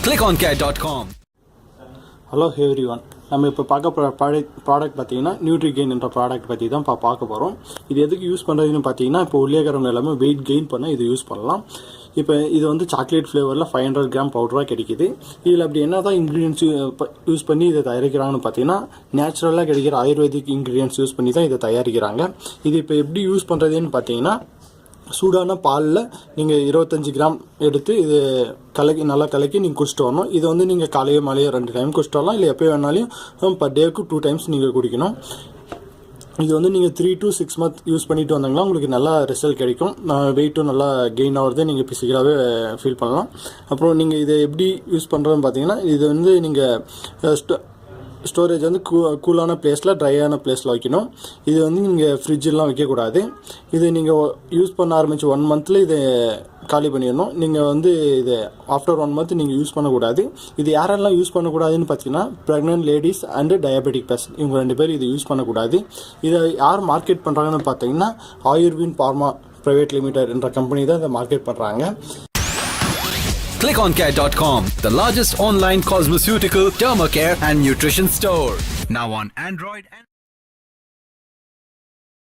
ClickOnCare.com. Hello everyone, நம்ம இப்போ பார்க்க போகிற ப்ராடக்ட் பார்த்தீங்கன்னா நியூட்ரிகெயின் என்ற ப்ராடக்ட் பற்றி தான் பார்க்க போகிறோம். இது எதுக்கு யூஸ் பண்ணுறதுன்னு பார்த்தீங்கன்னா, இப்போ உள்ளேக்கிறவங்க எல்லாமே வெயிட் கெயின் பண்ண இது யூஸ் பண்ணலாம். இப்போ இது வந்து சாக்லேட் ஃப்ளேவரில் 500 கிராம் பவுடராக கிடைக்கிது. இதில் அப்படி என்ன தான் இன்க்ரீடியன்ஸ் யூஸ் பண்ணி இதை தயாரிக்கிறாங்கன்னு பார்த்தீங்கன்னா, நேச்சுரலாக கிடைக்கிற ஆயுர்வேதிக் இன்க்ரீடியன்ஸ் யூஸ் பண்ணி தான் இதை தயாரிக்கிறாங்க. இது இப்போ எப்படி யூஸ் பண்ணுறதுன்னு பார்த்தீங்கன்னா, சூடான பாலில் நீங்கள் 25 கிராம் எடுத்து இது நல்லா கலக்கி நீங்கள் குடிச்சிட்டு வரணும். இது வந்து நீங்கள் காலையோ மாலையோ 2 டைம் குடிச்சிட்டு வரலாம், இல்லை எப்போ வேணாலும் பர் டேக்கு 2 டைம்ஸ் நீங்கள் குடிக்கணும். இது வந்து நீங்கள் 3 to 6 months யூஸ் பண்ணிட்டு வந்தாங்கன்னா உங்களுக்கு நல்லா ரிசல்ட் கிடைக்கும். வெயிட்டும் நல்லா கெயின் ஆகிறது நீங்கள் ஃபிசிக்கலாகவே ஃபீல் பண்ணலாம். அப்புறம் நீங்கள் இதை எப்படி யூஸ் பண்ணுறதுன்னு பார்த்தீங்கன்னா, இது வந்து நீங்கள் ஸ்டோரேஜ் வந்து கூலான பிளேஸில், ட்ரையான பிளேஸில் வைக்கணும். இது வந்து நீங்கள் ஃப்ரிட்ஜெலாம் வைக்கக்கூடாது. இது நீங்கள் யூஸ் பண்ண ஆரம்பித்து 1 monthல இதை காலி பண்ணிடணும். நீங்கள் வந்து இது ஆஃப்டர் 1 month நீங்கள் யூஸ் பண்ணக்கூடாது. இது யாரெல்லாம் யூஸ் பண்ணக்கூடாதுன்னு பார்த்தீங்கன்னா, pregnant ladies and diabetic person, இவங்க 2 பேர் இது யூஸ் பண்ணக்கூடாது. இதை யார் மார்க்கெட் பண்ணுறாங்கன்னு பார்த்தீங்கன்னா, ஆயுர்வின் பார்மா பிரைவேட் லிமிடெட் என்ற கம்பெனி தான் இதை மார்க்கெட் பண்ணுறாங்க. ClickOnCare.com, the largest online cosmeceutical, dermacare and nutrition store. Now on Android and